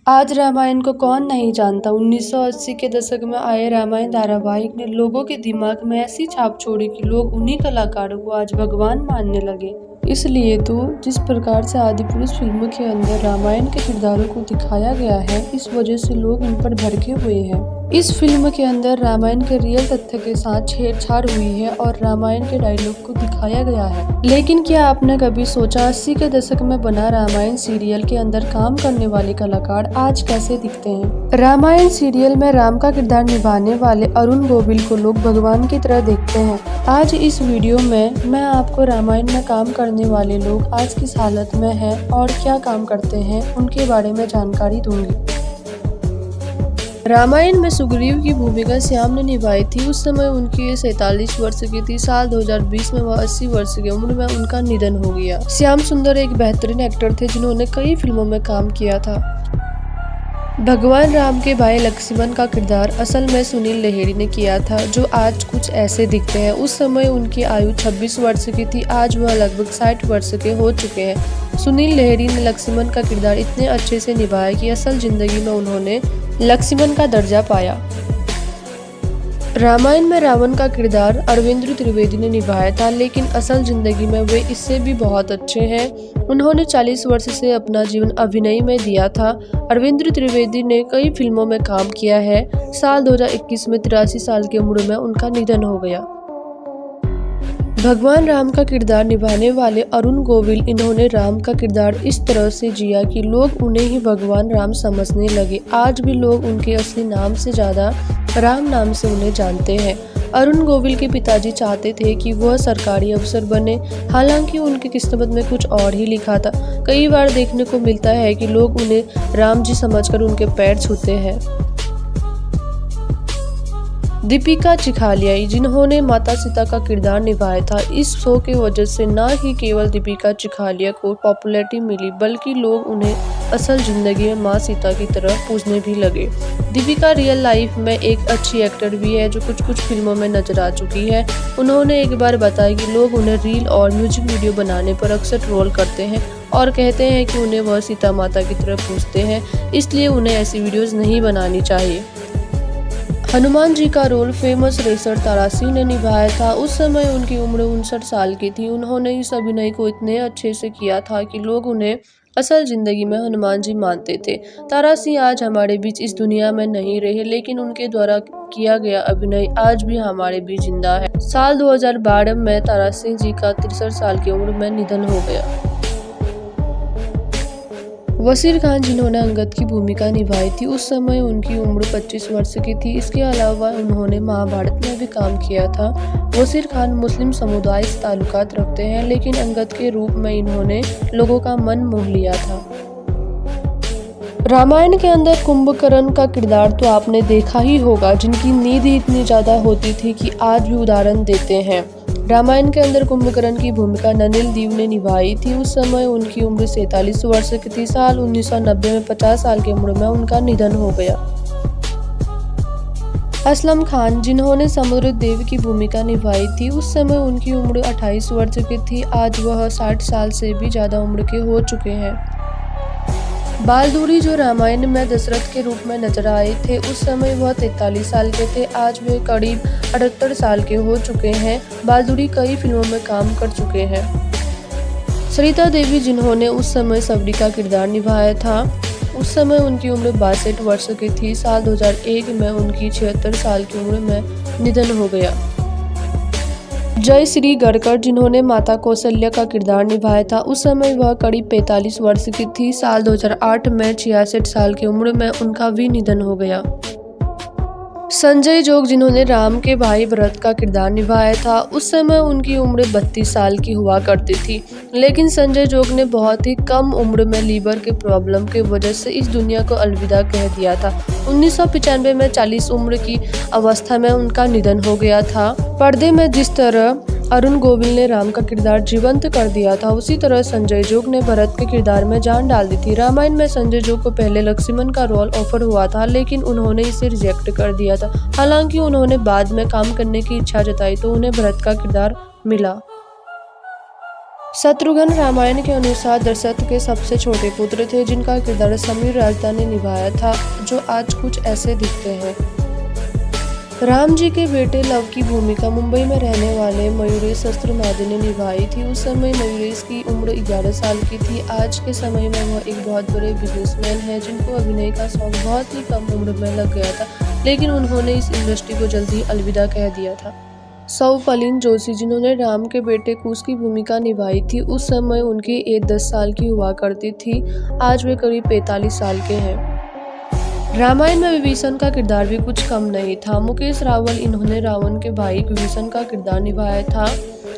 आज रामायण को कौन नहीं जानता। 1980 के दशक में आए रामायण धारावाहिक ने लोगों के दिमाग में ऐसी छाप छोड़ी कि लोग उन्हीं कलाकारों को आज भगवान मानने लगे। इसलिए तो जिस प्रकार से आदिपुरुष फिल्म के अंदर रामायण के किरदारों को दिखाया गया है, इस वजह से लोग इन पर भड़के हुए हैं। इस फिल्म के अंदर रामायण के रियल तथ्य के साथ छेड़छाड़ हुई है और रामायण के डायलॉग को दिखाया गया है। लेकिन क्या आपने कभी सोचा 80 के दशक में बना रामायण सीरियल के अंदर काम करने वाले कलाकार आज कैसे दिखते हैं। रामायण सीरियल में राम का किरदार निभाने वाले अरुण गोविल को लोग भगवान की तरह देखते हैं। आज इस वीडियो में मैं आपको रामायण में काम करने वाले लोग आज किस हालत में हैं और क्या काम करते हैं उनके बारे में जानकारी दूंगी। रामायण में सुग्रीव की भूमिका श्याम ने निभाई थी। उस समय उनकी 47 वर्ष की थी। साल 2020 में वह 80 वर्ष की उम्र में उनका निधन हो गया। श्याम सुंदर एक बेहतरीन एक्टर थे जिन्होंने कई फिल्मों में काम किया था। भगवान राम के भाई लक्ष्मण का किरदार असल में सुनील लहेरी ने किया था, जो आज कुछ ऐसे दिखते हैं। उस समय उनकी आयु 26 वर्ष की थी। आज वह लगभग 60 वर्ष के हो चुके हैं। सुनील लहेरी ने लक्ष्मण का किरदार इतने अच्छे से निभाया कि असल जिंदगी में उन्होंने लक्ष्मण का दर्जा पाया। रामायण में रावण का किरदार अरविंद त्रिवेदी ने निभाया था, लेकिन असल जिंदगी में वे इससे भी बहुत अच्छे हैं। उन्होंने 40 वर्ष से अपना जीवन अभिनय में दिया था। अरविंद त्रिवेदी ने कई फिल्मों में काम किया है। साल 2021 में 83 साल की उम्र में उनका निधन हो गया। भगवान राम का किरदार निभाने वाले अरुण गोविल, इन्होंने राम का किरदार इस तरह से जिया कि लोग उन्हें ही भगवान राम समझने लगे। आज भी लोग उनके असली नाम से ज्यादा राम नाम से उन्हें जानते हैं। अरुण गोविल के पिताजी चाहते थे कि वह सरकारी अफसर बने, हालांकि उनकी किस्मत में कुछ और ही लिखा था। कई बार देखने को मिलता है कि लोग उन्हें राम जी समझकर उनके पैर छूते हैं। दीपिका चिखालिया, जिन्होंने माता सीता का किरदार निभाया था, इस शो के वजह से न ही केवल दीपिका चिखालिया को पॉपुलैरिटी मिली, बल्कि लोग उन्हें असल जिंदगी में माँ सीता की तरह पूजने भी लगे। दीपिका रियल लाइफ में एक अच्छी एक्टर भी है, जो कुछ फिल्मों में नजर आ चुकी है। उन्होंने एक बार बताया कि लोग उन्हें रील और म्यूजिक वीडियो बनाने पर अक्सर ट्रोल करते हैं और कहते हैं कि उन्हें वह सीता माता की तरह पूजते हैं, इसलिए उन्हें ऐसी वीडियोज नहीं बनानी चाहिए। हनुमान जी का role famous racer Tara Singh ने निभाया था। उस समय उनकी उम्र 59 साल की थी। उन्होंने इस अभिनय को इतने अच्छे से किया था कि लोग उन्हें असल जिंदगी में हनुमान जी मानते थे। तारा सिंह आज हमारे बीच इस दुनिया में नहीं रहे, लेकिन उनके द्वारा किया गया अभिनय आज भी हमारे बीच जिंदा है। साल 2012 में तारा सिंह जी का 63 साल की उम्र में निधन हो गया। वसीर खान, जिन्होंने अंगद की भूमिका निभाई थी, उस समय उनकी उम्र 25 वर्ष की थी। इसके अलावा उन्होंने महाभारत में भी काम किया था। वसीर खान मुस्लिम समुदाय से ताल्लुकात रखते हैं, लेकिन अंगद के रूप में इन्होंने लोगों का मन मोह लिया था। रामायण के अंदर कुंभकर्ण का किरदार तो आपने देखा ही होगा, जिनकी नींद ही इतनी ज्यादा होती थी कि आज भी उदाहरण देते हैं। रामायण के अंदर कुंभकर्ण की भूमिका ननिल दीव ने निभाई थी। उस समय उनकी उम्र 47 वर्ष की थी। साल 1990 में 50 साल की उम्र में उनका निधन हो गया। असलम खान, जिन्होंने समुद्रदेव की भूमिका निभाई थी, उस समय उनकी उम्र 28 वर्ष की थी। आज वह 60 साल से भी ज्यादा उम्र के हो चुके हैं। बालदूरी, जो रामायण में दशरथ के रूप में नजर आए थे, उस समय वह 43 साल के थे। आज वे करीब 78 साल के हो चुके हैं। बालदूरी कई फिल्मों में काम कर चुके हैं। सरिता देवी, जिन्होंने उस समय सबरी का किरदार निभाया था, उस समय उनकी उम्र 62 वर्ष की थी। साल 2001 में उनकी 76 साल की उम्र में निधन हो गया। जय श्री गडकर, जिन्होंने माता कौशल्या का किरदार निभाया था, उस समय वह करीब 45 वर्ष की थी। साल 2008 में 66 साल की उम्र में उनका भी निधन हो गया। संजय जोग, जिन्होंने राम के भाई भरत का किरदार निभाया था, उस समय उनकी उम्र 32 साल की हुआ करती थी। लेकिन संजय जोग ने बहुत ही कम उम्र में लीवर के प्रॉब्लम की वजह से इस दुनिया को अलविदा कह दिया था। 1995 में 40 उम्र की अवस्था में उनका निधन हो गया था। पर्दे में जिस तरह अरुण गोविल ने राम का किरदार जीवंत कर दिया था, उसी तरह संजय जोग ने भरत के किरदार में जान डाल दी थी। रामायण में संजय जोग को पहले लक्ष्मण का रोल ऑफर हुआ था, लेकिन उन्होंने इसे रिजेक्ट कर दिया था। हालांकि उन्होंने बाद में काम करने की इच्छा जताई तो उन्हें भरत का किरदार मिला। शत्रुघ्न रामायण के अनुसार दशरथ के सबसे छोटे पुत्र थे, जिनका किरदार समीर राजदा ने निभाया था, जो आज कुछ ऐसे दिखते हैं। राम जी के बेटे लव की भूमिका मुंबई में रहने वाले मयूरेश सहस्त्रमाधे ने निभाई थी। उस समय मयूरेश की उम्र 11 साल की थी। आज के समय में वह एक बहुत बड़े बिजनेसमैन हैं, जिनको अभिनय का शौक बहुत ही कम उम्र में लग गया था, लेकिन उन्होंने इस इंडस्ट्री को जल्दी ही अलविदा कह दिया था। सौफलीन जोशी, जिन्होंने राम के बेटे कुश की भूमिका निभाई थी, उस समय उनकी एज 10 साल की हुआ करती थी। आज वे करीब 45 साल के हैं। रामायण में विभीषण का किरदार भी कुछ कम नहीं था। मुकेश रावल, इन्होंने रावण के भाई विभीषण का किरदार निभाया था।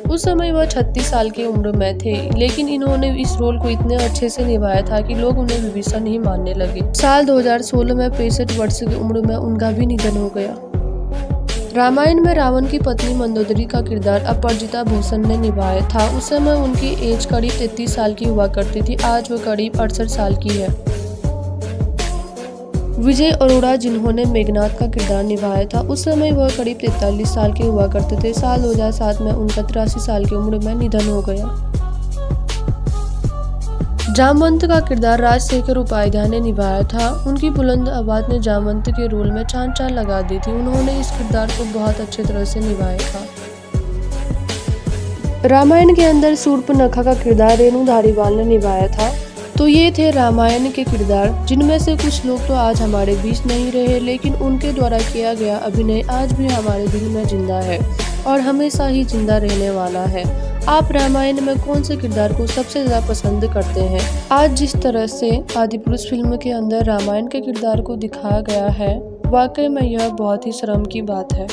उस समय वह 36 साल की उम्र में थे, लेकिन इन्होंने इस रोल को इतने अच्छे से निभाया था कि लोग उन्हें विभीषण ही मानने लगे। साल 2016 में 65 वर्ष की उम्र में उनका भी निधन हो गया। रामायण में रावण की पत्नी मंदोदरी का किरदार अपराजिता भूषण ने निभाया था। उस समय उनकी एज करीब 33 साल की हुआ करती थी। आज वह करीब 68 साल की है। विजय अरोड़ा, जिन्होंने मेघनाथ का किरदार निभाया था, उस समय वह करीब 43 साल के हुआ करते थे। साल 2007 में उनका 83 साल की उम्र में निधन हो गया। जामवंत का किरदार राजशेखर उपाध्याय ने निभाया था। उनकी बुलंद आवाज ने जामवंत के रोल में चांद लगा दी थी। उन्होंने इस किरदार को बहुत अच्छे तरह से निभाया था। रामायण के अंदर शूर्पणखा का किरदार रेणु धारीवाल ने निभाया था। तो ये थे रामायण के किरदार, जिनमें से कुछ लोग तो आज हमारे बीच नहीं रहे, लेकिन उनके द्वारा किया गया अभिनय आज भी हमारे दिल में जिंदा है और हमेशा ही जिंदा रहने वाला है। आप रामायण में कौन से किरदार को सबसे ज़्यादा पसंद करते हैं? आज जिस तरह से आदिपुरुष फिल्म के अंदर रामायण के किरदार को दिखाया गया है, वाकई में यह बहुत ही शर्म की बात है।